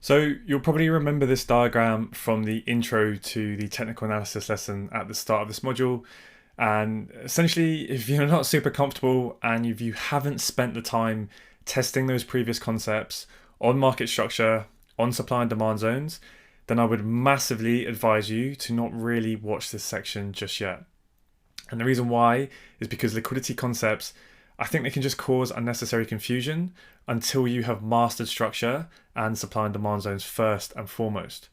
So you'll probably remember this diagram from the intro to the technical analysis lesson at the start of this module. And essentially, if you're not super comfortable and if you haven't spent the time testing those previous concepts on market structure, on supply and demand zones, then I would massively advise you to not really watch this section just yet. And the reason why is because liquidity concepts, I think they can just cause unnecessary confusion until you have mastered structure and supply and demand zones first and foremost.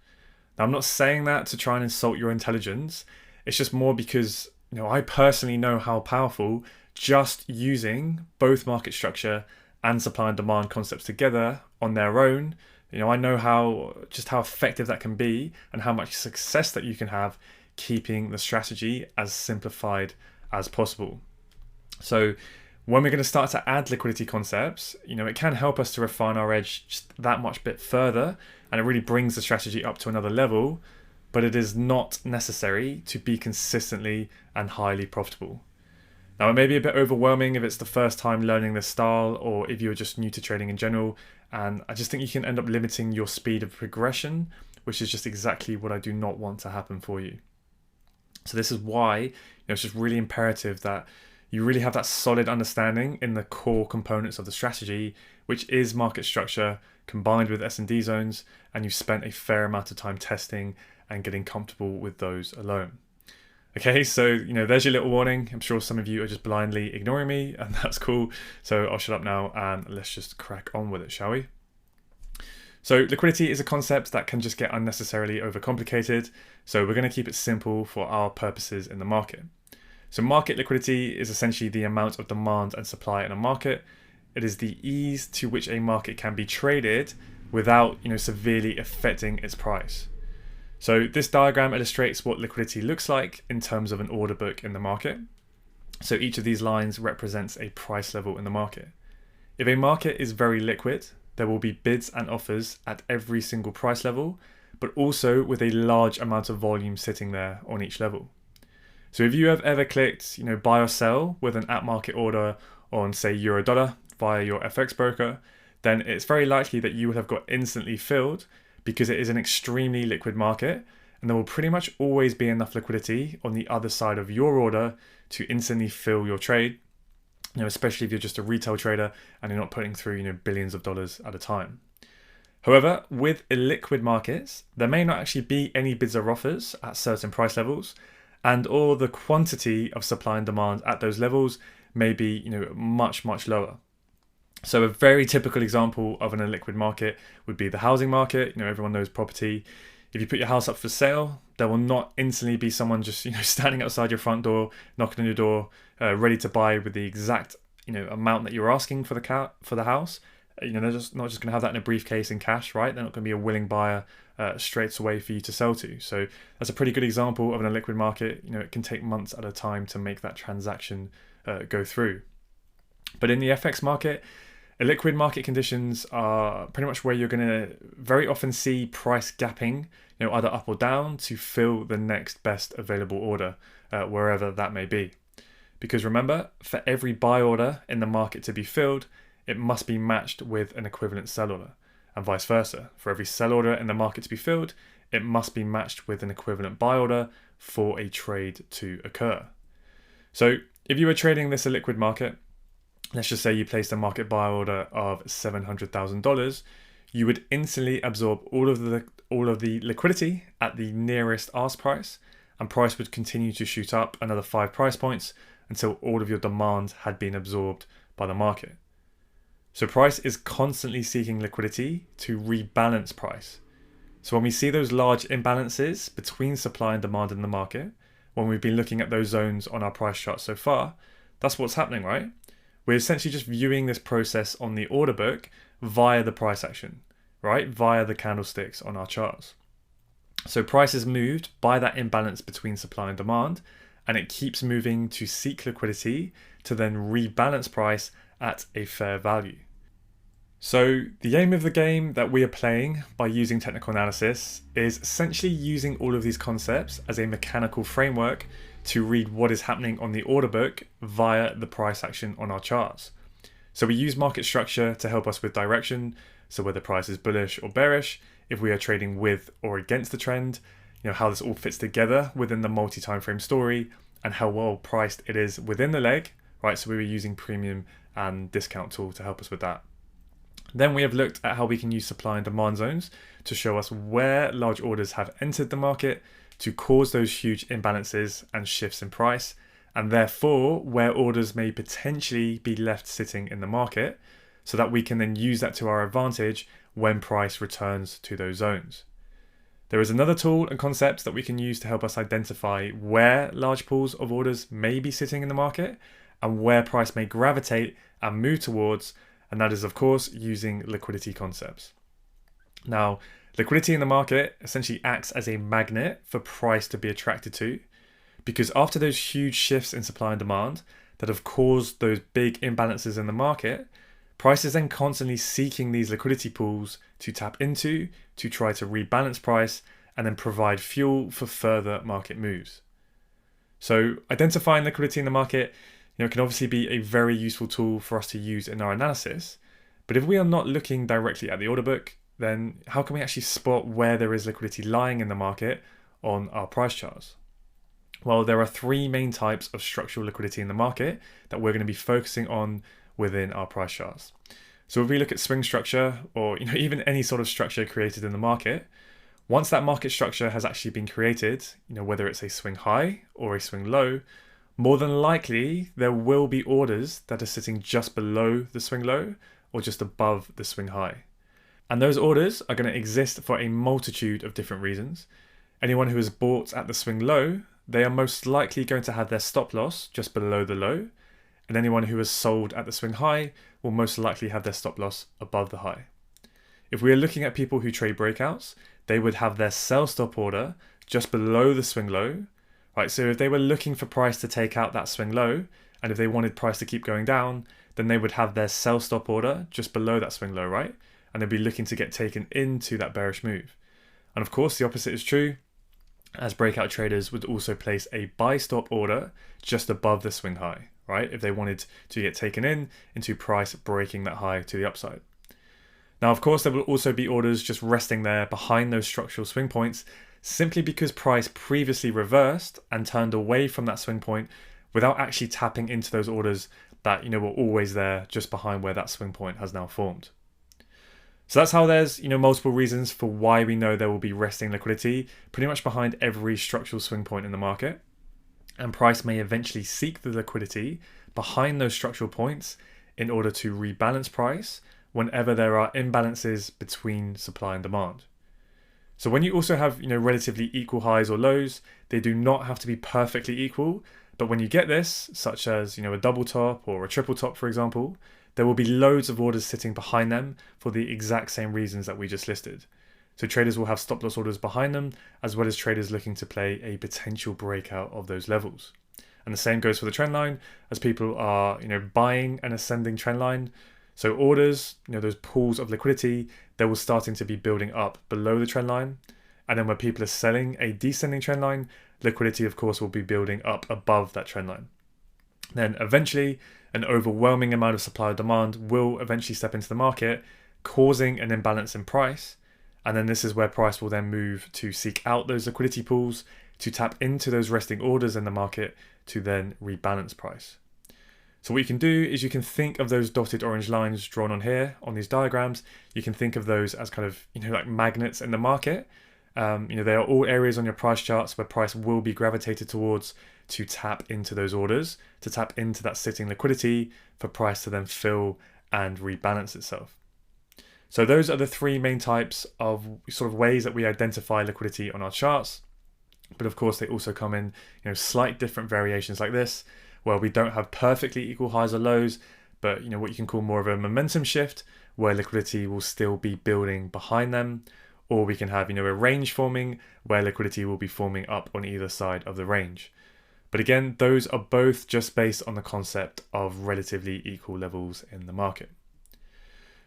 Now, I'm not saying that to try and insult your intelligence. It's just more because, I personally know how powerful just using both market structure and supply and demand concepts together on their own. I know how effective that can be and how much success that you can have keeping the strategy as simplified as possible. So when we're going to start to add liquidity concepts, it can help us to refine our edge just that much bit further, and it really brings the strategy up to another level, but it is not necessary to be consistently and highly profitable. Now, it may be a bit overwhelming if it's the first time learning this style or if you're just new to trading in general, and I just think you can end up limiting your speed of progression, which is just exactly what I do not want to happen for you. So this is why it's just really imperative that you really have that solid understanding in the core components of the strategy, which is market structure combined with S&D zones, and you've spent a fair amount of time testing and getting comfortable with those alone. Okay, so there's your little warning. I'm sure some of you are just blindly ignoring me, and that's cool. So I'll shut up now and let's just crack on with it, shall we? So liquidity is a concept that can just get unnecessarily overcomplicated. So we're going to keep it simple for our purposes in the market. So market liquidity is essentially the amount of demand and supply in a market. It is the ease to which a market can be traded without severely affecting its price. So this diagram illustrates what liquidity looks like in terms of an order book in the market. So each of these lines represents a price level in the market. If a market is very liquid, there will be bids and offers at every single price level, but also with a large amount of volume sitting there on each level. So if you have ever clicked, buy or sell with an at market order on, say, euro dollar via your FX broker, then it's very likely that you would have got instantly filled because it is an extremely liquid market, and there will pretty much always be enough liquidity on the other side of your order to instantly fill your trade, especially if you're just a retail trader and you're not putting through, billions of dollars at a time. However, with illiquid markets, there may not actually be any bids or offers at certain price levels, and or the quantity of supply and demand at those levels may be much lower. So a very typical example of an illiquid market would be the housing market. Everyone knows property. If you put your house up for sale, there will not instantly be someone just standing outside your front door, knocking on your door, ready to buy with the exact amount that you're asking for the house. They're just not just going to have that in a briefcase in cash, right? They're not going to be a willing buyer straight away for you to sell to. So that's a pretty good example of an illiquid market. It can take months at a time to make that transaction go through. But in the FX market, illiquid market conditions are pretty much where you're going to very often see price gapping, either up or down to fill the next best available order, wherever that may be. Because remember, for every buy order in the market to be filled, it must be matched with an equivalent sell order, and vice versa. For every sell order in the market to be filled, it must be matched with an equivalent buy order for a trade to occur. So if you were trading this illiquid market, let's just say you placed a market buy order of $700,000, you would instantly absorb all of the liquidity at the nearest ask price, and price would continue to shoot up another 5 price points until all of your demand had been absorbed by the market. So price is constantly seeking liquidity to rebalance price. So when we see those large imbalances between supply and demand in the market, when we've been looking at those zones on our price chart so far, that's what's happening, right? We're essentially just viewing this process on the order book via the price action, right? Via the candlesticks on our charts. So price is moved by that imbalance between supply and demand, and it keeps moving to seek liquidity to then rebalance price at a fair value. So the aim of the game that we are playing by using technical analysis is essentially using all of these concepts as a mechanical framework to read what is happening on the order book via the price action on our charts. So we use market structure to help us with direction. So whether price is bullish or bearish, if we are trading with or against the trend, how this all fits together within the multi-time frame story, and how well priced it is within the leg, right? So we were using premium and discount tool to help us with that. Then we have looked at how we can use supply and demand zones to show us where large orders have entered the market to cause those huge imbalances and shifts in price, and therefore where orders may potentially be left sitting in the market, so that we can then use that to our advantage when price returns to those zones. There is another tool and concept that we can use to help us identify where large pools of orders may be sitting in the market and where price may gravitate and move towards, and that is of course using liquidity concepts. Now, liquidity in the market essentially acts as a magnet for price to be attracted to, because after those huge shifts in supply and demand that have caused those big imbalances in the market, price is then constantly seeking these liquidity pools to tap into, to try to rebalance price, and then provide fuel for further market moves. So identifying liquidity in the market, can obviously be a very useful tool for us to use in our analysis. But if we are not looking directly at the order book, then how can we actually spot where there is liquidity lying in the market on our price charts? Well, there are three main types of structural liquidity in the market that we're going to be focusing on within our price charts. So if we look at swing structure, or even any sort of structure created in the market, once that market structure has actually been created, whether it's a swing high or a swing low, more than likely there will be orders that are sitting just below the swing low or just above the swing high. And those orders are going to exist for a multitude of different reasons. Anyone who has bought at the swing low, they are most likely going to have their stop loss just below the low. And anyone who has sold at the swing high will most likely have their stop loss above the high. If we are looking at people who trade breakouts, they would have their sell stop order just below the swing low, right? So if they were looking for price to take out that swing low, and if they wanted price to keep going down, then they would have their sell stop order just below that swing low, right? And they'd be looking to get taken into that bearish move. And of course, the opposite is true, as breakout traders would also place a buy stop order just above the swing high, right? If they wanted to get taken into price breaking that high to the upside. Now, of course, there will also be orders just resting there behind those structural swing points, simply because price previously reversed and turned away from that swing point without actually tapping into those orders that were always there just behind where that swing point has now formed. So that's how there's multiple reasons for why we know there will be resting liquidity pretty much behind every structural swing point in the market, and price may eventually seek the liquidity behind those structural points in order to rebalance price whenever there are imbalances between supply and demand. So when you also have relatively equal highs or lows, they do not have to be perfectly equal, but when you get this, such as a double top or a triple top, for example, there will be loads of orders sitting behind them for the exact same reasons that we just listed. So traders will have stop loss orders behind them, as well as traders looking to play a potential breakout of those levels. And the same goes for the trend line, as people are buying an ascending trend line. So orders, those pools of liquidity, they will starting to be building up below the trend line. And then when people are selling a descending trend line, liquidity of course will be building up above that trend line. Then eventually an overwhelming amount of supply or demand will eventually step into the market, causing an imbalance in price. And then this is where price will then move to seek out those liquidity pools, to tap into those resting orders in the market to then rebalance price. So what you can do is you can think of those dotted orange lines drawn on here on these diagrams. You can think of those as kind of like magnets in the market. They are all areas on your price charts where price will be gravitated towards to tap into those orders, to tap into that sitting liquidity for price to then fill and rebalance itself. So those are the three main types of sort of ways that we identify liquidity on our charts. But of course, they also come in slight different variations like this, where we don't have perfectly equal highs or lows, but what you can call more of a momentum shift, where liquidity will still be building behind them. Or we can have a range forming, where liquidity will be forming up on either side of the range. But again, those are both just based on the concept of relatively equal levels in the market.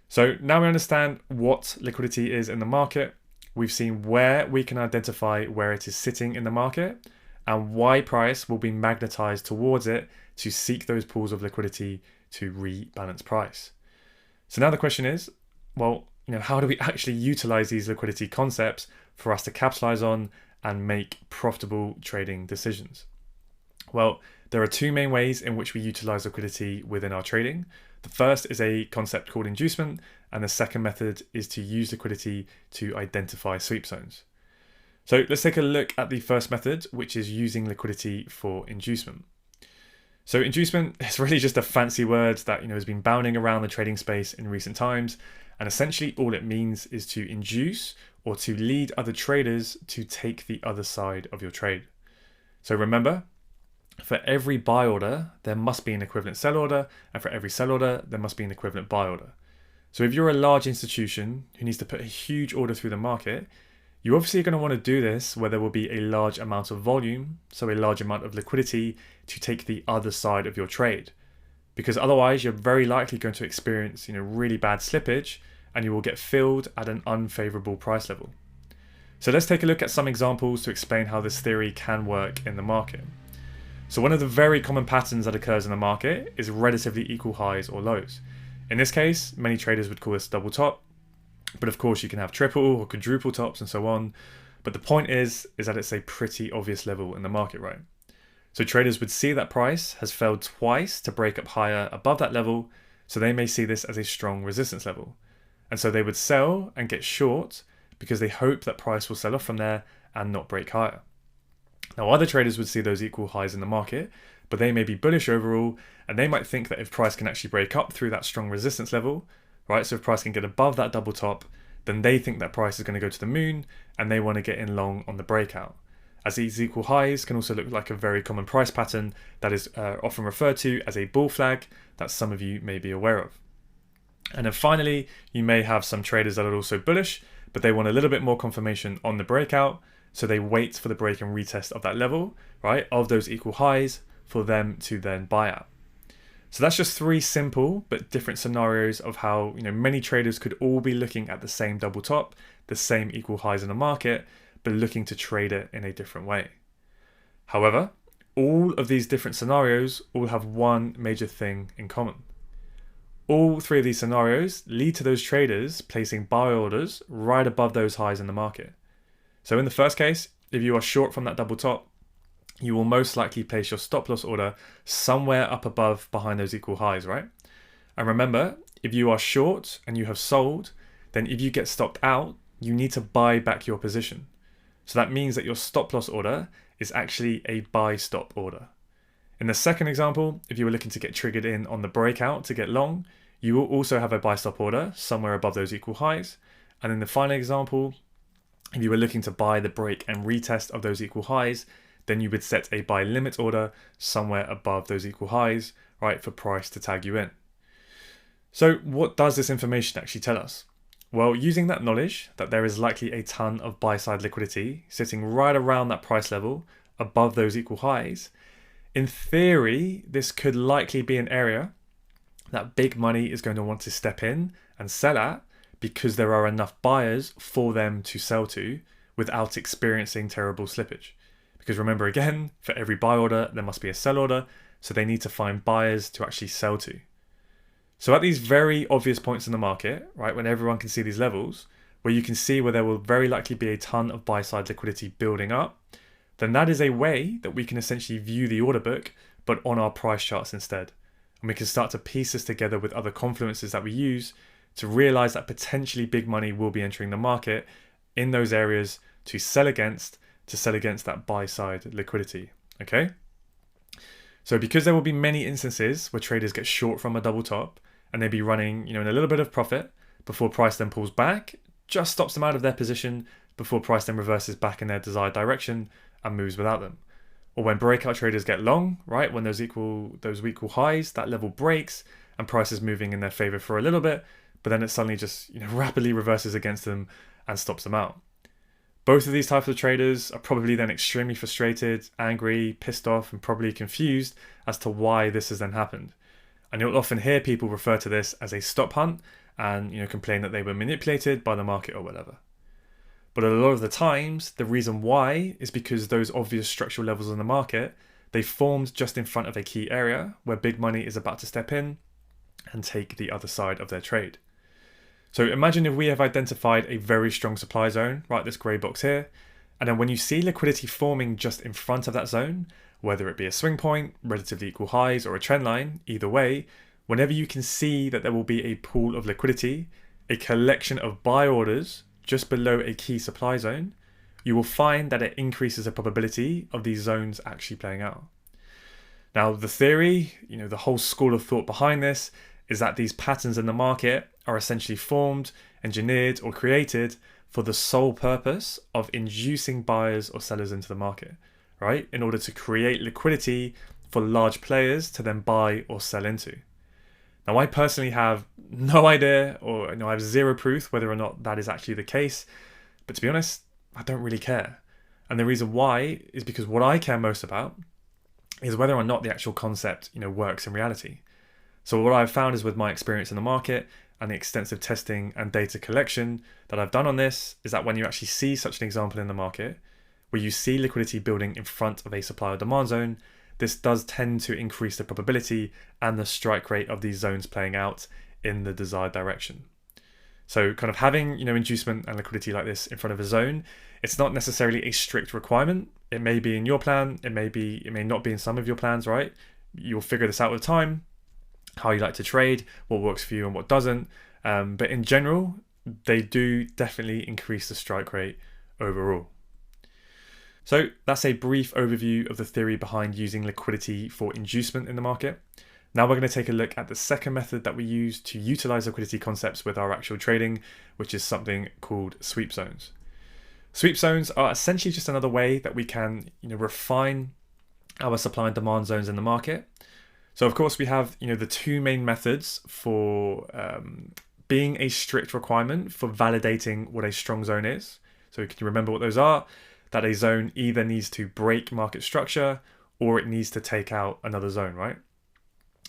So now we understand what liquidity is in the market. We've seen where we can identify where it is sitting in the market, and why price will be magnetized towards it to seek those pools of liquidity to rebalance price. So now the question is, well, how do we actually utilize these liquidity concepts for us to capitalize on and make profitable trading decisions? Well, there are two main ways in which we utilize liquidity within our trading. The first is a concept called inducement, and the second method is to use liquidity to identify sweep zones. So let's take a look at the first method, which is using liquidity for inducement. So inducement is really just a fancy word that has been bounding around the trading space in recent times, and essentially all it means is to induce or to lead other traders to take the other side of your trade. So remember, for every buy order, there must be an equivalent sell order, and for every sell order, there must be an equivalent buy order. So if you're a large institution who needs to put a huge order through the market, you're obviously going to want to do this where there will be a large amount of volume, so a large amount of liquidity to take the other side of your trade. Because otherwise you're very likely going to experience really bad slippage, and you will get filled at an unfavorable price level. So let's take a look at some examples to explain how this theory can work in the market. So one of the very common patterns that occurs in the market is relatively equal highs or lows. In this case, many traders would call this double top, but of course you can have triple or quadruple tops and so on. But the point is that it's a pretty obvious level in the market, right? So traders would see that price has failed twice to break up higher above that level, so they may see this as a strong resistance level. And so they would sell and get short because they hope that price will sell off from there and not break higher. Now other traders would see those equal highs in the market, but they may be bullish overall, and they might think that if price can actually break up through that strong resistance level, right? So if price can get above that double top, then they think that price is going to go to the moon, and they want to get in long on the breakout. As these equal highs can also look like a very common price pattern that is often referred to as a bull flag that some of you may be aware of. And then finally, you may have some traders that are also bullish, but they want a little bit more confirmation on the breakout, so they wait for the break and retest of that level, right, of those equal highs for them to then buy out. So that's just three simple but different scenarios of how many traders could all be looking at the same double top, the same equal highs in the market, but looking to trade it in a different way. However, all of these different scenarios all have one major thing in common. All three of these scenarios lead to those traders placing buy orders right above those highs in the market. So in the first case, if you are short from that double top, you will most likely place your stop loss order somewhere up above behind those equal highs, right? And remember, if you are short and you have sold, then if you get stopped out, you need to buy back your position. So that means that your stop loss order is actually a buy stop order. In the second example, if you were looking to get triggered in on the breakout to get long, you will also have a buy stop order somewhere above those equal highs. And in the final example, if you were looking to buy the break and retest of those equal highs, then you would set a buy limit order somewhere above those equal highs, right, for price to tag you in. So what does this information actually tell us? Well, using that knowledge that there is likely a ton of buy side liquidity sitting right around that price level above those equal highs, in theory, this could likely be an area that big money is going to want to step in and sell at because there are enough buyers for them to sell to without experiencing terrible slippage. Because remember again, for every buy order, there must be a sell order, so they need to find buyers to actually sell to. So at these very obvious points in the market, right, when everyone can see these levels, where you can see where there will very likely be a ton of buy-side liquidity building up, then that is a way that we can essentially view the order book, but on our price charts instead. And we can start to piece this together with other confluences that we use to realize that potentially big money will be entering the market in those areas to sell against that buy-side liquidity, okay? So because there will be many instances where traders get short from a double top and they be running, in a little bit of profit before price then pulls back, just stops them out of their position before price then reverses back in their desired direction and moves without them. Or when breakout traders get long, right, when those equal highs, that level breaks and price is moving in their favor for a little bit, but then it suddenly just rapidly reverses against them and stops them out. Both of these types of traders are probably then extremely frustrated, angry, pissed off, and probably confused as to why this has then happened. And you'll often hear people refer to this as a stop hunt and complain that they were manipulated by the market or whatever. But a lot of the times, the reason why is because those obvious structural levels in the market, they formed just in front of a key area where big money is about to step in and take the other side of their trade. So imagine if we have identified a very strong supply zone, right, this grey box here, and then when you see liquidity forming just in front of that zone, whether it be a swing point, relatively equal highs, or a trend line, either way, whenever you can see that there will be a pool of liquidity, a collection of buy orders just below a key supply zone, you will find that it increases the probability of these zones actually playing out. Now, the theory, the whole school of thought behind this is that these patterns in the market are essentially formed, engineered, or created for the sole purpose of inducing buyers or sellers into the market, right? In order to create liquidity for large players to then buy or sell into. Now, I personally have no idea, or I have zero proof whether or not that is actually the case. But to be honest, I don't really care. And the reason why is because what I care most about is whether or not the actual concept, works in reality. So what I've found is with my experience in the market and the extensive testing and data collection that I've done on this, is that when you actually see such an example in the market, where you see liquidity building in front of a supply or demand zone, this does tend to increase the probability and the strike rate of these zones playing out in the desired direction. So kind of having, inducement and liquidity like this in front of a zone, it's not necessarily a strict requirement. It may be in your plan, it may not be in some of your plans, right? You'll figure this out with time, how you like to trade, what works for you and what doesn't. But in general, they do definitely increase the strike rate overall. So that's a brief overview of the theory behind using liquidity for inducement in the market. Now we're going to take a look at the second method that we use to utilize liquidity concepts with our actual trading, which is something called sweep zones. Sweep zones are essentially just another way that we can, refine our supply and demand zones in the market. So of course we have, the two main methods for being a strict requirement for validating what a strong zone is. So can you remember what those are? That a zone either needs to break market structure or it needs to take out another zone, right?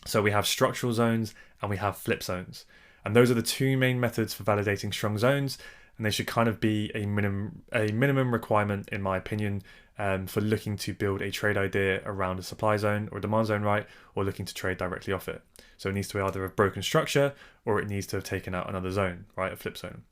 So we have structural zones and we have flip zones. And those are the two main methods for validating strong zones. And they should kind of be a minimum requirement, in my opinion, for looking to build a trade idea around a supply zone or demand zone, right? Or looking to trade directly off it. So it needs to either have broken structure or it needs to have taken out another zone, right? A flip zone.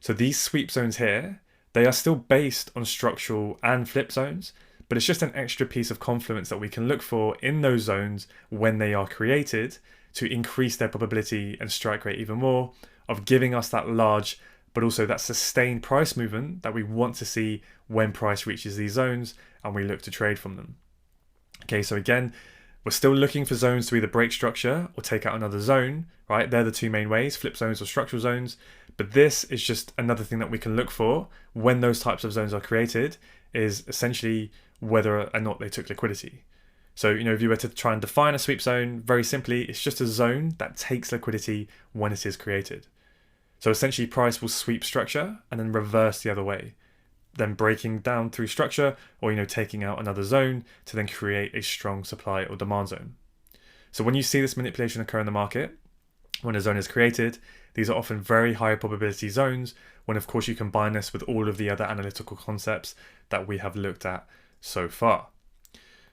So these sweep zones here, they are still based on structural and flip zones, but it's just an extra piece of confluence that we can look for in those zones when they are created to increase their probability and strike rate even more of giving us that large, but also that sustained price movement that we want to see when price reaches these zones and we look to trade from them. Okay, so again, we're still looking for zones to either break structure or take out another zone, right? They're the two main ways, flip zones or structural zones. But this is just another thing that we can look for when those types of zones are created, is essentially whether or not they took liquidity. So, if you were to try and define a sweep zone, very simply, it's just a zone that takes liquidity when it is created. So essentially price will sweep structure and then reverse the other way, then breaking down through structure or, taking out another zone to then create a strong supply or demand zone. So when you see this manipulation occur in the market, when a zone is created, these are often very high probability zones when of course you combine this with all of the other analytical concepts that we have looked at so far.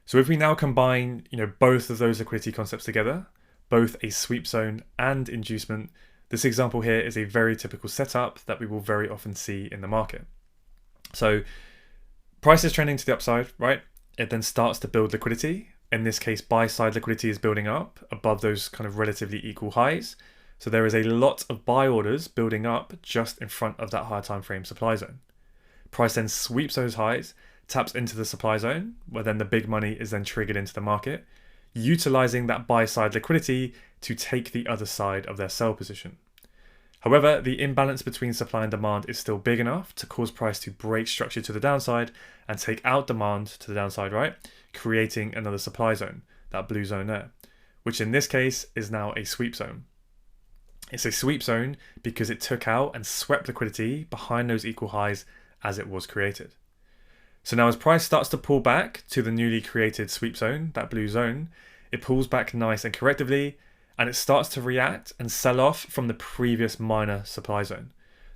So if we now combine, both of those liquidity concepts together, both a sweep zone and inducement, this example here is a very typical setup that we will very often see in the market. So price is trending to the upside, right? It then starts to build liquidity. In this case, buy side liquidity is building up above those kind of relatively equal highs. So there is a lot of buy orders building up just in front of that higher time frame supply zone. Price then sweeps those highs, taps into the supply zone, where then the big money is then triggered into the market, utilizing that buy side liquidity to take the other side of their sell position. However, the imbalance between supply and demand is still big enough to cause price to break structure to the downside and take out demand to the downside, right? Creating another supply zone, that blue zone there, which in this case is now a sweep zone. It's a sweep zone because it took out and swept liquidity behind those equal highs as it was created. So now as price starts to pull back to the newly created sweep zone, that blue zone, it pulls back nice and correctively, and it starts to react and sell off from the previous minor supply zone.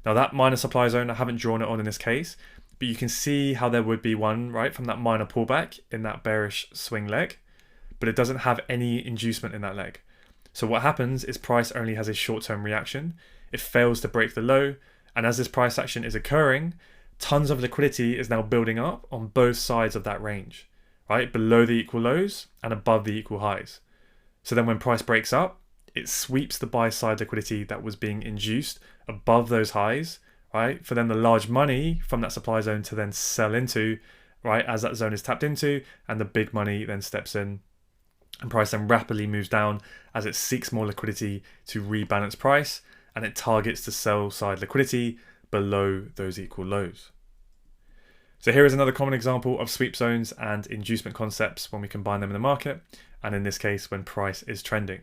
Now that minor supply zone, I haven't drawn it on in this case, but you can see how there would be one, right, from that minor pullback in that bearish swing leg, but it doesn't have any inducement in that leg. So what happens is price only has a short-term reaction. it fails to break the low. And as this price action is occurring, tons of liquidity is now building up on both sides of that range, right? Below the equal lows and above the equal highs. So then when price breaks up, it sweeps the buy side liquidity that was being induced above those highs, right? For then the large money from that supply zone to then sell into, right? As that zone is tapped into, and the big money then steps in, and price then rapidly moves down as it seeks more liquidity to rebalance price, and it targets the sell side liquidity below those equal lows. So here is another common example of sweep zones and inducement concepts when we combine them in the market, and in this case when price is trending.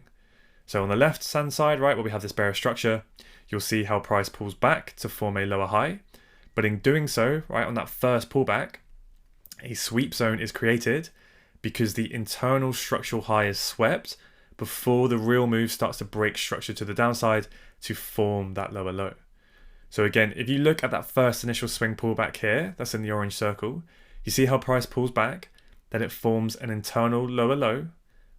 So on the left hand side, right, where we have this bearish structure, you'll see how price pulls back to form a lower high. But in doing so, right, on that first pullback, a sweep zone is created because the internal structural high is swept before the real move starts to break structure to the downside to form that lower low. So again, if you look at that first initial swing pullback here, that's in the orange circle, you see how price pulls back, then it forms an internal lower low.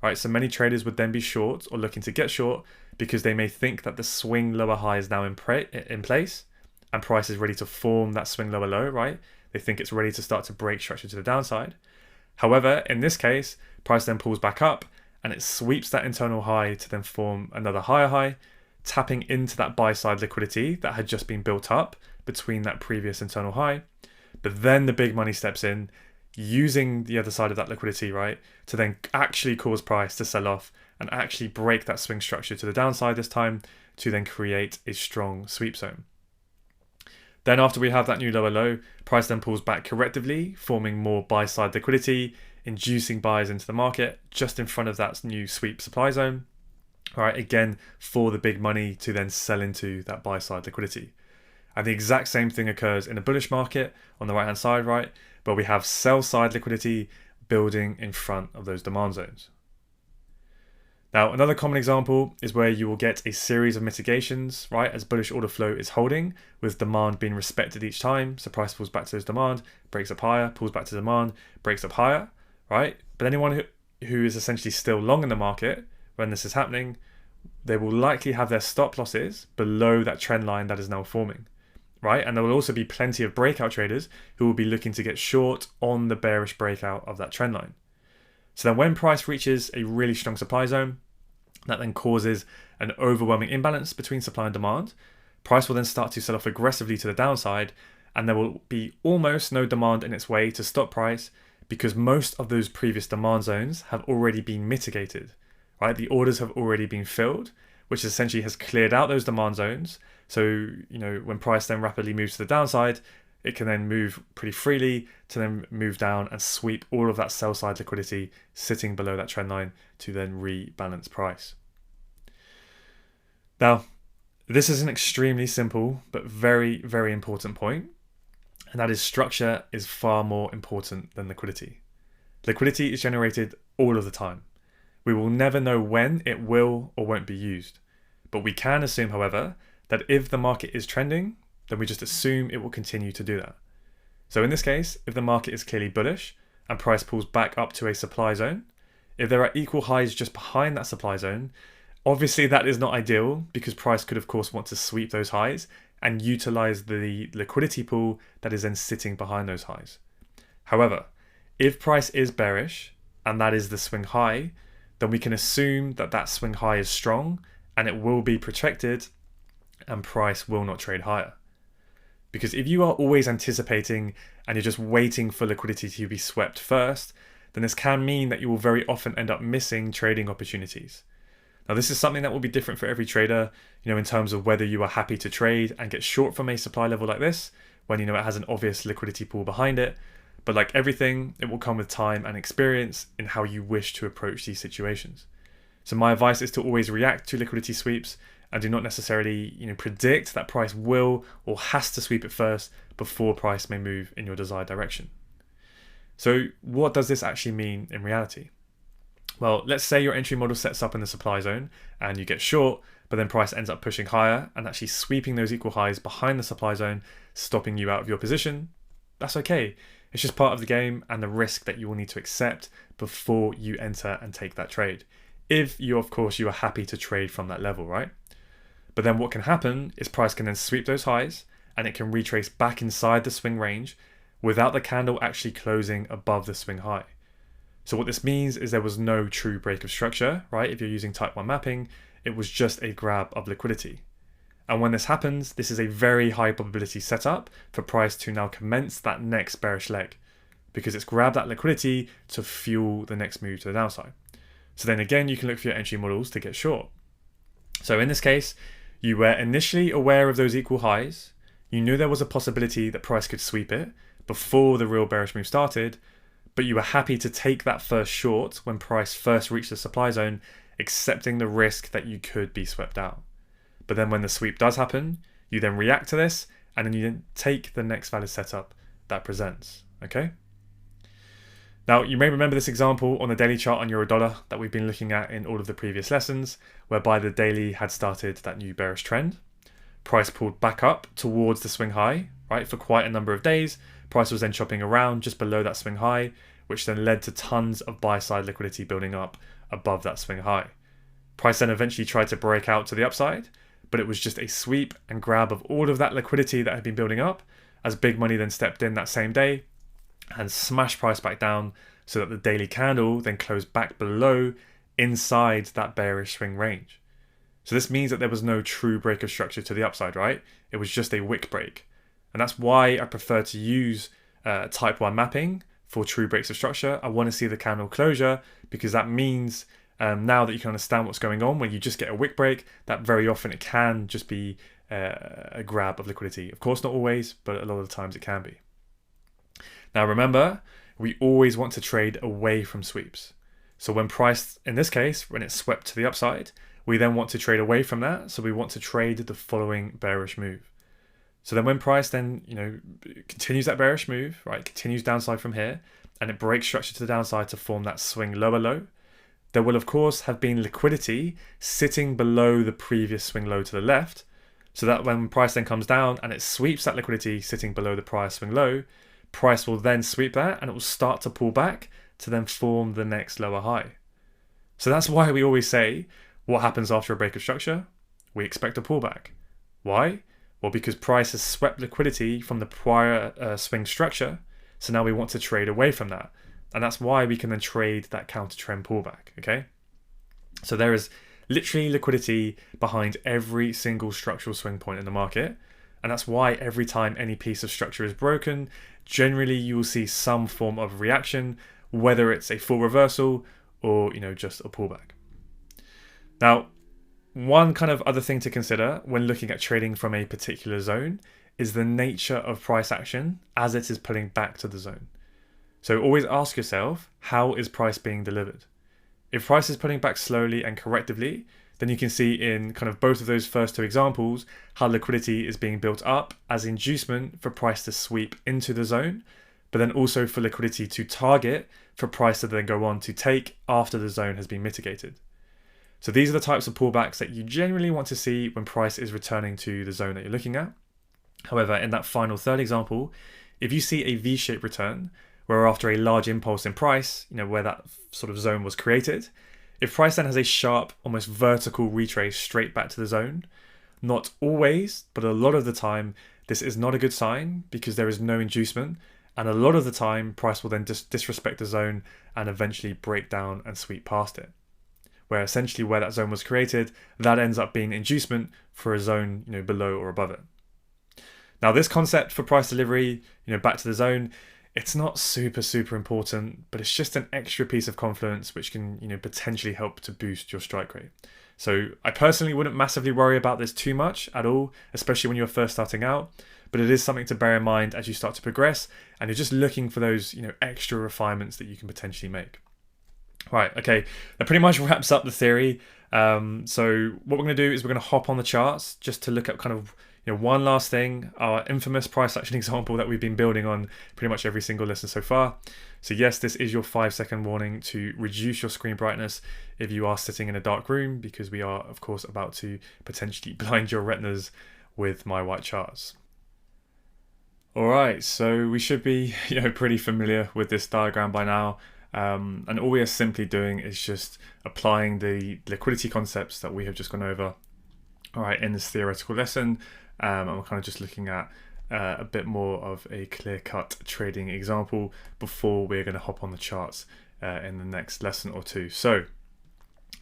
Right, so many traders would then be short or looking to get short because they may think that the swing lower high is now in place and price is ready to form that swing lower low, right? They think it's ready to start to break structure to the downside. However, in this case, price then pulls back up and it sweeps that internal high to then form another higher high, tapping into that buy side liquidity that had just been built up between that previous internal high. But then the big money steps in, using the other side of that liquidity, right, to then actually cause price to sell off and actually break that swing structure to the downside this time to then create a strong sweep zone. Then after we have that new lower low, price then pulls back correctively, forming more buy side liquidity, inducing buyers into the market just in front of that new sweep supply zone, right, again for the big money to then sell into that buy side liquidity. And the exact same thing occurs in a bullish market on the right hand side, right, where we have sell side liquidity building in front of those demand zones. Now, another common example is where you will get a series of mitigations, right, as bullish order flow is holding, with demand being respected each time. So price pulls back to those demand, breaks up higher, pulls back to demand, breaks up higher, right? But anyone who is essentially still long in the market when this is happening, they will likely have their stop losses below that trend line that is now forming. Right, and there will also be plenty of breakout traders who will be looking to get short on the bearish breakout of that trend line. So then when price reaches a really strong supply zone, that then causes an overwhelming imbalance between supply and demand. Price will then start to sell off aggressively to the downside, and there will be almost no demand in its way to stop price because most of those previous demand zones have already been mitigated. Right, the orders have already been filled, which essentially has cleared out those demand zones. So, when price then rapidly moves to the downside, it can then move pretty freely to then move down and sweep all of that sell side liquidity sitting below that trend line to then rebalance price. Now, this is an extremely simple but very, very important point, and that is structure is far more important than liquidity. Liquidity is generated all of the time. We will never know when it will or won't be used. But we can assume, however, that if the market is trending, then we just assume it will continue to do that. So in this case, if the market is clearly bullish and price pulls back up to a supply zone, if there are equal highs just behind that supply zone, obviously that is not ideal because price could of course want to sweep those highs and utilize the liquidity pool that is then sitting behind those highs. However, if price is bearish and that is the swing high, then we can assume that that swing high is strong and it will be protected and price will not trade higher. Because if you are always anticipating and you're just waiting for liquidity to be swept first, then this can mean that you will very often end up missing trading opportunities. Now, this is something that will be different for every trader, in terms of whether you are happy to trade and get short from a supply level like this, when it has an obvious liquidity pool behind it. But like everything, it will come with time and experience in how you wish to approach these situations. So my advice is to always react to liquidity sweeps and do not necessarily predict that price will or has to sweep it first before price may move in your desired direction. So what does this actually mean in reality? Well, let's say your entry model sets up in the supply zone and you get short, but then price ends up pushing higher and actually sweeping those equal highs behind the supply zone, stopping you out of your position. That's okay. It's just part of the game and the risk that you will need to accept before you enter and take that trade. If you, of course, you are happy to trade from that level, right? But then what can happen is price can then sweep those highs and it can retrace back inside the swing range without the candle actually closing above the swing high. So what this means is there was no true break of structure, right? If you're using type 1 mapping, it was just a grab of liquidity. And when this happens, this is a very high probability setup for price to now commence that next bearish leg, because it's grabbed that liquidity to fuel the next move to the downside. So then again, you can look for your entry models to get short. So in this case, you were initially aware of those equal highs. You knew there was a possibility that price could sweep it before the real bearish move started, but you were happy to take that first short when price first reached the supply zone, accepting the risk that you could be swept out. But then when the sweep does happen, you then react to this and then you then take the next valid setup that presents, okay? Now, you may remember this example on the daily chart on Euro-Dollar that we've been looking at in all of the previous lessons, whereby the daily had started that new bearish trend. Price pulled back up towards the swing high, right, for quite a number of days. Price was then chopping around just below that swing high, which then led to tons of buy-side liquidity building up above that swing high. Price then eventually tried to break out to the upside, but it was just a sweep and grab of all of that liquidity that had been building up, as big money then stepped in that same day and smashed price back down so that the daily candle then closed back below inside that bearish swing range. So this means that there was no true break of structure to the upside, right? It was just a wick break. And that's why I prefer to use type 1 mapping for true breaks of structure. I want to see the candle closure because that means now that you can understand what's going on, when you just get a wick break, that very often it can just be a grab of liquidity. Of course, not always, but a lot of the times it can be. Now remember, we always want to trade away from sweeps. So when price, in this case, when it's swept to the upside, we then want to trade away from that. So we want to trade the following bearish move. So then when price then, continues that bearish move, right, continues downside from here, and it breaks structure to the downside to form that swing lower low, there will of course have been liquidity sitting below the previous swing low to the left, so that when price then comes down and it sweeps that liquidity sitting below the prior swing low, price will then sweep that and it will start to pull back to then form the next lower high. So that's why we always say, what happens after a break of structure? We expect a pullback. Why? Well, because price has swept liquidity from the prior swing structure, so now we want to trade away from that. And that's why we can then trade that counter trend pullback, okay? So there is literally liquidity behind every single structural swing point in the market. And that's why every time any piece of structure is broken, generally you will see some form of reaction, whether it's a full reversal or, just a pullback. Now, one kind of other thing to consider when looking at trading from a particular zone is the nature of price action as it is pulling back to the zone. So always ask yourself, how is price being delivered? If price is pulling back slowly and correctively, then you can see in kind of both of those first two examples how liquidity is being built up as inducement for price to sweep into the zone, but then also for liquidity to target for price to then go on to take after the zone has been mitigated. So these are the types of pullbacks that you generally want to see when price is returning to the zone that you're looking at. However, in that final third example, if you see a V-shaped return, where after a large impulse in price, where that sort of zone was created, if price then has a sharp, almost vertical retrace straight back to the zone, not always, but a lot of the time, this is not a good sign because there is no inducement, and a lot of the time, price will then just disrespect the zone and eventually break down and sweep past it. Where essentially where that zone was created, that ends up being inducement for a zone, below or above it. Now, this concept for price delivery, back to the zone, it's not super important, but it's just an extra piece of confluence which can, potentially help to boost your strike rate. So I personally wouldn't massively worry about this too much at all, especially when you're first starting out, but it is something to bear in mind as you start to progress and you're just looking for those, extra refinements that you can potentially make. Right, okay, that pretty much wraps up the theory. So what we're going to do is we're going to hop on the charts just to look at kind of one last thing, our infamous price action example that we've been building on pretty much every single lesson so far. So yes, this is your 5-second warning to reduce your screen brightness if you are sitting in a dark room, because we are of course about to potentially blind your retinas with my white charts. Alright, so we should be pretty familiar with this diagram by now. And all we are simply doing is just applying the liquidity concepts that we have just gone over All right, in this theoretical lesson, I'm kind of just looking at a bit more of a clear-cut trading example before we're going to hop on the charts in the next lesson or two. So,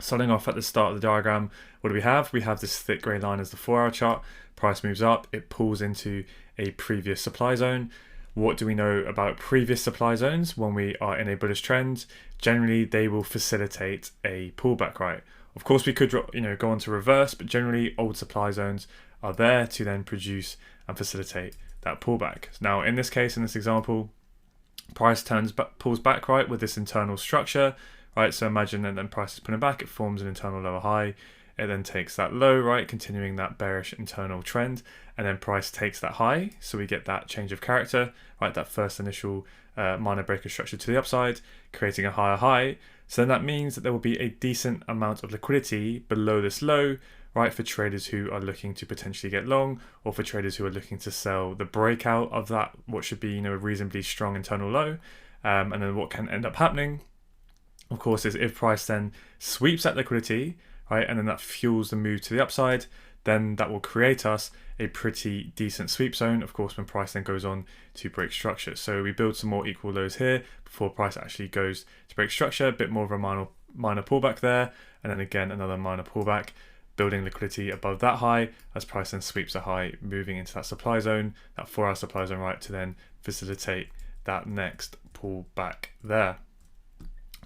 starting off at the start of the diagram, what do we have? We have this thick grey line as the 4-hour chart. Price moves up, it pulls into a previous supply zone. What do we know about previous supply zones when we are in a bullish trend? Generally, they will facilitate a pullback, right? Of course, we could go on to reverse, but generally old supply zones are there to then produce and facilitate that pullback. Now, in this case, in this example, price pulls back, right, with this internal structure, right? So imagine and then price is pulling back, it forms an internal lower high. It then takes that low, right, continuing that bearish internal trend, and then price takes that high. So we get that change of character, right, that first initial minor breaker structure to the upside, creating a higher high. So then that means that there will be a decent amount of liquidity below this low, right, for traders who are looking to potentially get long, or for traders who are looking to sell the breakout of that, what should be, a reasonably strong internal low. And then what can end up happening, of course, is if price then sweeps that liquidity, right, and then that fuels the move to the upside, then that will create us a pretty decent sweep zone, of course, when price then goes on to break structure. So we build some more equal lows here before price actually goes to break structure, a bit more of a minor pullback there, and then again another minor pullback, building liquidity above that high as price then sweeps a high, moving into that supply zone, that 4-hour supply zone, right, to then facilitate that next pullback there.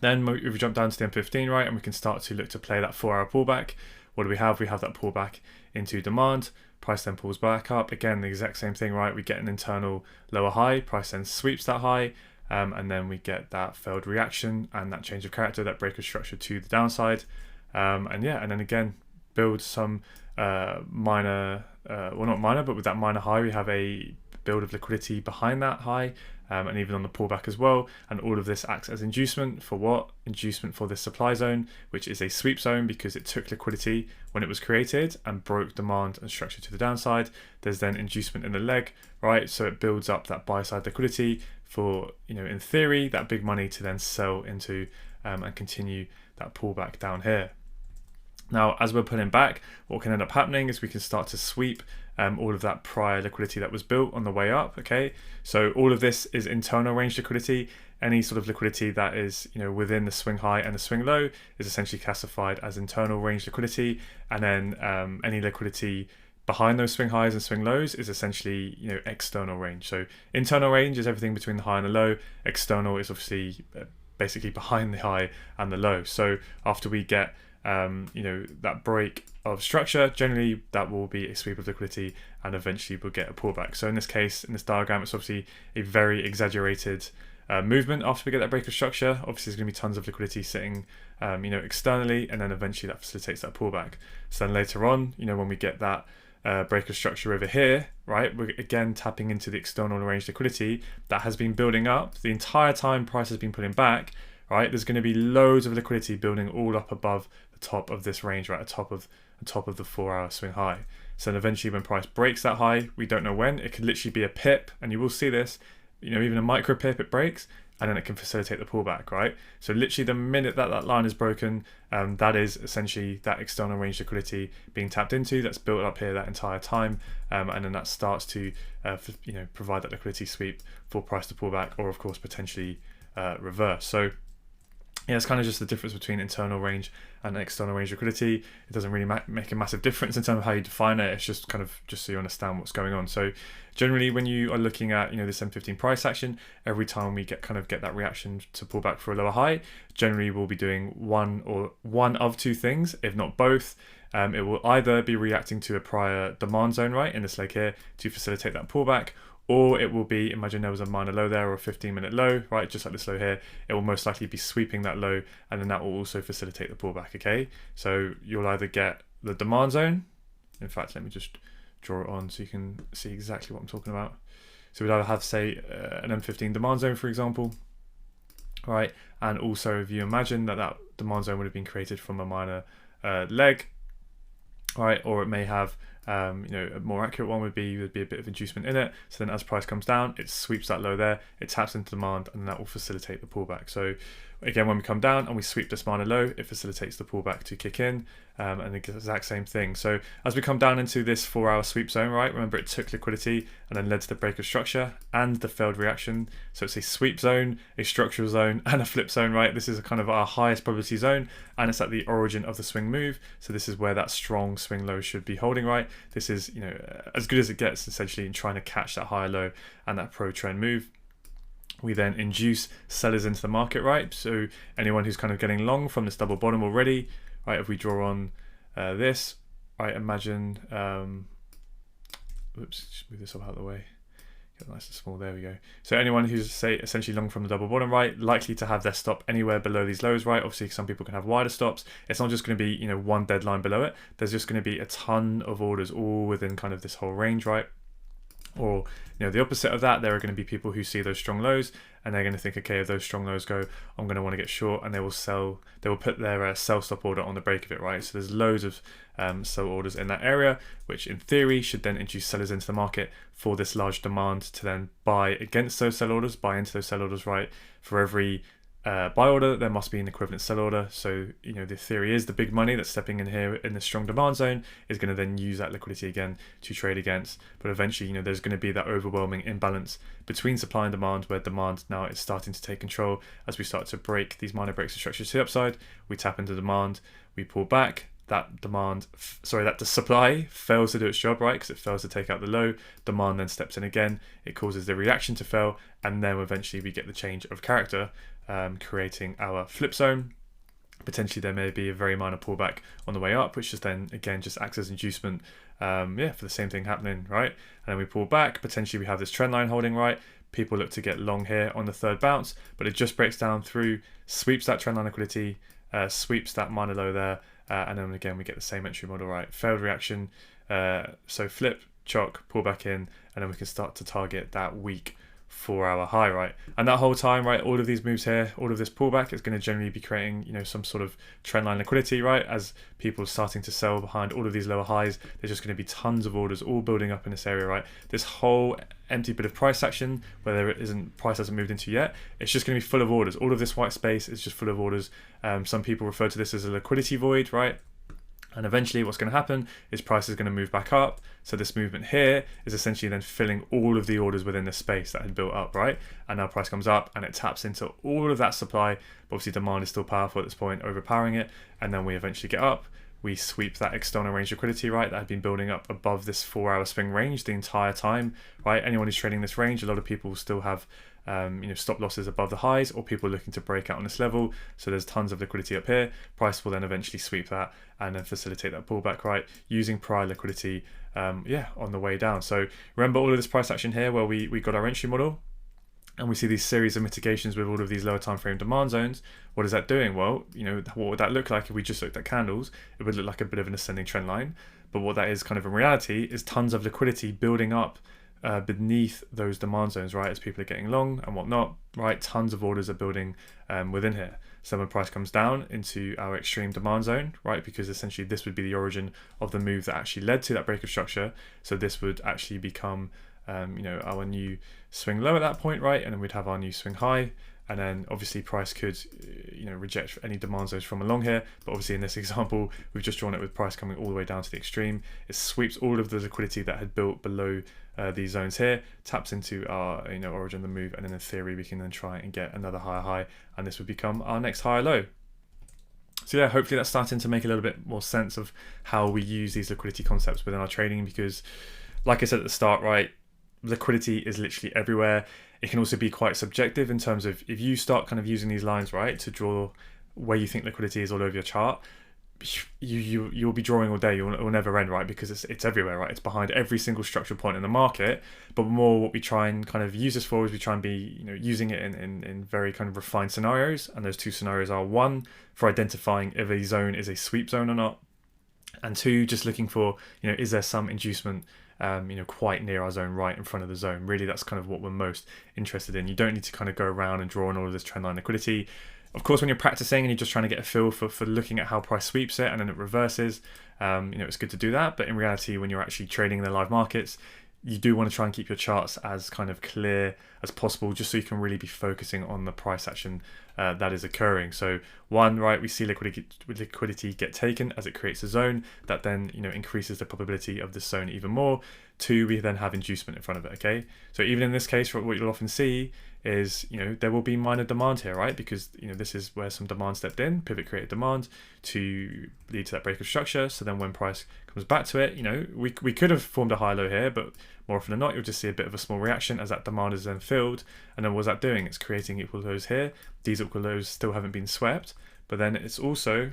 Then if we jump down to the M15, right, and we can start to look to play that 4-hour pullback. What do we have? We have that pullback into demand. Price then pulls back up. Again, the exact same thing, right? We get an internal lower high. Price then sweeps that high. And then we get that failed reaction and that change of character, that breaker structure to the downside. And then again, build some not minor, but with that minor high, we have a build of liquidity behind that high. And even on the pullback as well. And all of this acts as inducement for what? Inducement for this supply zone, which is a sweep zone because it took liquidity when it was created and broke demand and structure to the downside. There's then inducement in the leg, right? So it builds up that buy side liquidity for, in theory, that big money to then sell into and continue that pullback down here. Now, as we're pulling back, what can end up happening is we can start to sweep all of that prior liquidity that was built on the way up, okay? So all of this is internal range liquidity. Any sort of liquidity that is, within the swing high and the swing low is essentially classified as internal range liquidity. And then any liquidity behind those swing highs and swing lows is essentially, external range. So internal range is everything between the high and the low. External is obviously basically behind the high and the low. So after we get that break of structure, generally that will be a sweep of liquidity and eventually we'll get a pullback. So in this case, in this diagram, it's obviously a very exaggerated movement after we get that break of structure. Obviously there's going to be tons of liquidity sitting externally, and then eventually that facilitates that pullback. So then later on, when we get that break of structure over here, right, we're again tapping into the external range liquidity that has been building up the entire time price has been pulling back, right? There's going to be loads of liquidity building all up above the top of this range, right, atop of the 4-hour swing high. So then eventually when price breaks that high, we don't know when, it could literally be a pip, and you will see this, even a micro pip, it breaks, and then it can facilitate the pullback, right? So literally the minute that line is broken, that is essentially that external range liquidity being tapped into, that's built up here that entire time, and then that starts to provide that liquidity sweep for price to pull back, or of course potentially reverse. So yeah, it's kind of just the difference between internal range and external range liquidity. It doesn't really make a massive difference in terms of how you define it. It's just kind of just so you understand what's going on. So generally, when you are looking at this M15 price action, every time we get that reaction to pull back for a lower high, generally we'll be doing one of two things, if not both. It will either be reacting to a prior demand zone, right, in this leg here, to facilitate that pullback, or it will be, imagine there was a minor low there or a 15-minute low, right, just like this low here, it will most likely be sweeping that low, and then that will also facilitate the pullback, okay? So you'll either get the demand zone, in fact, let me just draw it on so you can see exactly what I'm talking about. So we'd either have, say, an M15 demand zone, for example, right, and also if you imagine that demand zone would have been created from a minor leg, right, or it may have a more accurate one would be a bit of inducement in it. So then as price comes down, it sweeps that low there, it taps into demand, and that will facilitate the pullback. So Again, when we come down and we sweep this minor low, it facilitates the pullback to kick in, and the exact same thing. So as we come down into this 4-hour sweep zone, right, remember it took liquidity and then led to the break of structure and the failed reaction. So it's a sweep zone, a structural zone, and a flip zone, right? This is kind of our highest probability zone, and it's at the origin of the swing move. So this is where that strong swing low should be holding, right? This is, as good as it gets essentially in trying to catch that higher low and that pro trend move. We then induce sellers into the market, right? So anyone who's kind of getting long from this double bottom already, right? If we draw on this, right? Imagine, oops, just move this up out of the way. Get nice and small, there we go. So anyone who's, say, essentially long from the double bottom, right? Likely to have their stop anywhere below these lows, right? Obviously, some people can have wider stops. It's not just going to be, one deadline below it. There's just going to be a ton of orders all within kind of this whole range, right? Or the opposite of that, there are going to be people who see those strong lows and they're going to think, okay, if those strong lows go, I'm going to want to get short, and they will put their sell stop order on the break of it, right? So there's loads of sell orders in that area, which in theory should then induce sellers into the market for this large demand to then buy against those sell orders, buy into those sell orders, right? For every buy order, there must be an equivalent sell order. So the theory is the big money that's stepping in here in the strong demand zone is going to then use that liquidity again to trade against. But eventually, there's going to be that overwhelming imbalance between supply and demand, where demand now is starting to take control. As we start to break these minor breaks of structure to the upside, we tap into demand, we pull back. That the supply fails to do its job, right? Because it fails to take out the low. Demand then steps in again. It causes the reaction to fail, and then eventually we get the change of character, creating our flip zone. Potentially there may be a very minor pullback on the way up, which just then again just acts as inducement, for the same thing happening, right? And then we pull back. Potentially we have this trend line holding, right? People look to get long here on the third bounce, but it just breaks down through, sweeps that trend line liquidity, sweeps that minor low there, and then again we get the same entry model, right? Failed reaction, so flip, chock, pull back in, and then we can start to target that weak 4-hour high, right? And that whole time, right, all of these moves here, all of this pullback is going to generally be creating, some sort of trendline liquidity, right? As people are starting to sell behind all of these lower highs, there's just going to be tons of orders all building up in this area, right? This whole empty bit of price action, where there isn't, price hasn't moved into yet, it's just going to be full of orders. All of this white space is just full of orders. Some people refer to this as a liquidity void, right? And eventually what's going to happen is price is going to move back up. So this movement here is essentially then filling all of the orders within the space that had built up, right? And now price comes up and it taps into all of that supply. But obviously demand is still powerful at this point, overpowering it. And then we eventually get up. We sweep that external range liquidity, right? That had been building up above this 4-hour swing range the entire time, right? Anyone who's trading this range, a lot of people still have stop losses above the highs, or people looking to break out on this level. So there's tons of liquidity up here. Price will then eventually sweep that and then facilitate that pullback, right? Using prior liquidity, on the way down. So remember all of this price action here where we got our entry model, and we see these series of mitigations with all of these lower time frame demand zones. What is that doing? Well, what would that look like if we just looked at candles? It would look like a bit of an ascending trend line. But what that is kind of in reality is tons of liquidity building up beneath those demand zones, right? As people are getting long and whatnot, right? Tons of orders are building within here. So when price comes down into our extreme demand zone, right? Because essentially this would be the origin of the move that actually led to that break of structure. So this would actually become, our new swing low at that point, right? And then we'd have our new swing high. And then obviously price could, reject any demand zones from along here. But obviously in this example, we've just drawn it with price coming all the way down to the extreme. It sweeps all of the liquidity that had built below these zones here, taps into our, origin of the move. And then in theory, we can then try and get another higher high. And this would become our next higher low. So yeah, hopefully that's starting to make a little bit more sense of how we use these liquidity concepts within our trading, because like I said at the start, right, liquidity is literally everywhere. It can also be quite subjective in terms of if you start kind of using these lines, right, to draw where you think liquidity is all over your chart, you'll be drawing all day. It will never end, right? Because it's everywhere, right? It's behind every single structural point in the market. But more what we try and kind of use this for is we try and be, using it in very kind of refined scenarios. And those two scenarios are, one, for identifying if a zone is a sweep zone or not. And two, just looking for, is there some inducement quite near our zone, right in front of the zone. Really, that's kind of what we're most interested in. You don't need to kind of go around and draw on all of this trendline liquidity. Of course, when you're practicing and you're just trying to get a feel for looking at how price sweeps it and then it reverses, it's good to do that. But in reality, when you're actually trading in the live markets, you do want to try and keep your charts as kind of clear as possible, just so you can really be focusing on the price action that is occurring. So one, right, we see liquidity get taken as it creates a zone that then, you know, increases the probability of this zone even more. Two, we then have inducement in front of it. Okay, so even in this case, what you'll often see is, you know, there will be minor demand here, right? Because, you know, this is where some demand stepped in, pivot created demand to lead to that break of structure. So then when price comes back to it, you know, we could have formed a high low here, but more often than not, you'll just see a bit of a small reaction as that demand is then filled. And then what's that doing? It's creating equal lows here. These equal lows still haven't been swept, but then it's also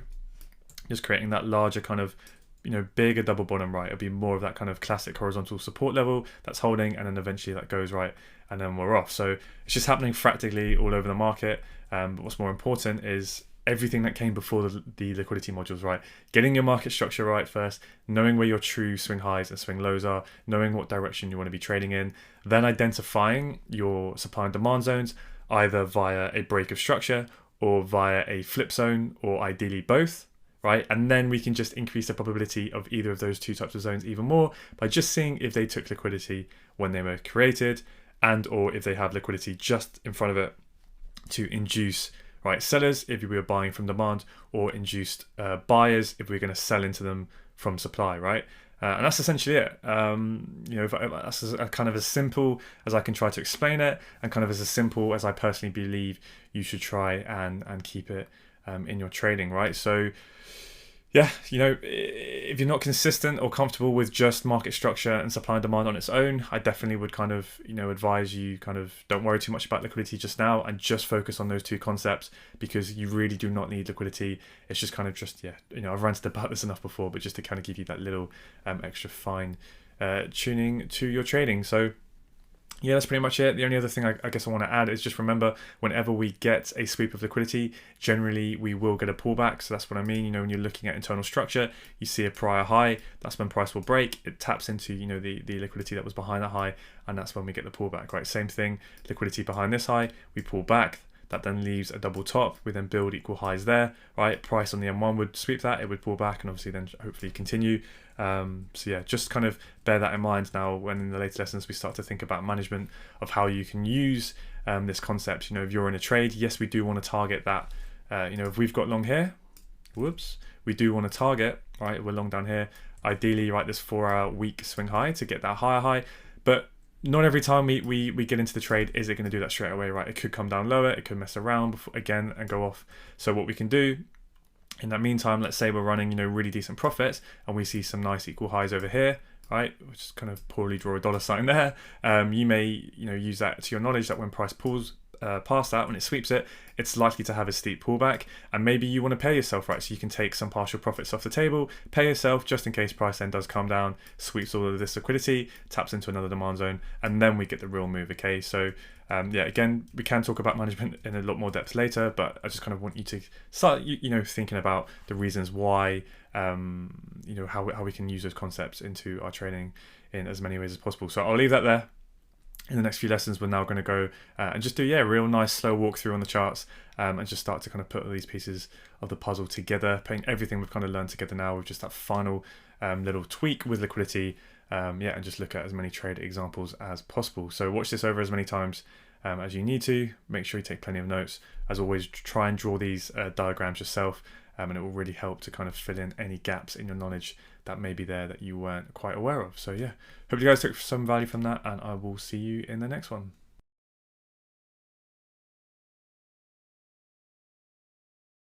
just creating that larger kind of, you know, bigger double bottom, right? It'll be more of that kind of classic horizontal support level that's holding, and then eventually that goes right, and then we're off. So it's just happening fractally all over the market. But what's more important is everything that came before the liquidity modules, right? Getting your market structure right first, knowing where your true swing highs and swing lows are, knowing what direction you want to be trading in, then identifying your supply and demand zones, either via a break of structure or via a flip zone, or ideally both, right? And then we can just increase the probability of either of those two types of zones even more by just seeing if they took liquidity when they were created, and or if they have liquidity just in front of it to induce, right, sellers if we were buying from demand, or induced buyers if we're going to sell into them from supply, right? And that's essentially it. You know, that's kind of as simple as I can try to explain it, and kind of as simple as I personally believe you should try and keep it in your trading, right? So yeah, you know, if you're not consistent or comfortable with just market structure and supply and demand on its own, I definitely would kind of, you know, advise you kind of don't worry too much about liquidity just now, and just focus on those two concepts, because you really do not need liquidity. It's just kind of just, yeah, you know, I've ranted about this enough before, but just to kind of give you that little extra fine tuning to your trading. So yeah, that's pretty much it. The only other thing I guess I want to add is just remember, whenever we get a sweep of liquidity, generally we will get a pullback. So that's what I mean. You know, when you're looking at internal structure, you see a prior high, that's when price will break. It taps into, you know, the liquidity that was behind that high, and that's when we get the pullback, right? Same thing, liquidity behind this high, we pull back. That then leaves a double top. We then build equal highs there, right? Price on the M1 would sweep that, it would pull back, and obviously then hopefully continue. So yeah, just kind of bear that in mind now when in the later lessons we start to think about management of how you can use this concept. You know, if you're in a trade, yes, we do want to target that. You know, if we've got long here, we do want to target, right? We're long down here. Ideally, right, this 4-hour week swing high to get that higher high, but not every time we get into the trade is it going to do that straight away, right? It could come down lower, it could mess around again and go off. So what we can do in that meantime, let's say we're running, you know, really decent profits, and we see some nice equal highs over here, right? Which is kind of poorly draw a dollar sign there. You may, you know, use that to your knowledge that when price pulls past that, when it sweeps it, it's likely to have a steep pullback, and maybe you want to pay yourself, right? So you can take some partial profits off the table, pay yourself just in case price then does come down, sweeps all of this liquidity, taps into another demand zone, and then we get the real move. Okay, so yeah, again, we can talk about management in a lot more depth later, but I just kind of want you to start, you know, thinking about the reasons why, you know, how we can use those concepts into our trading in as many ways as possible. So I'll leave that there. In the next few lessons, we're now going to go and just do, yeah, a real nice slow walkthrough on the charts, and just start to kind of put all these pieces of the puzzle together, putting everything we've kind of learned together now with just that final little tweak with liquidity, yeah, and just look at as many trade examples as possible. So watch this over as many times as you need to. Make sure you take plenty of notes. As always, try and draw these diagrams yourself, and it will really help to kind of fill in any gaps in your knowledge that may be there that you weren't quite aware of. So yeah, hope you guys took some value from that, and I will see you in the next one.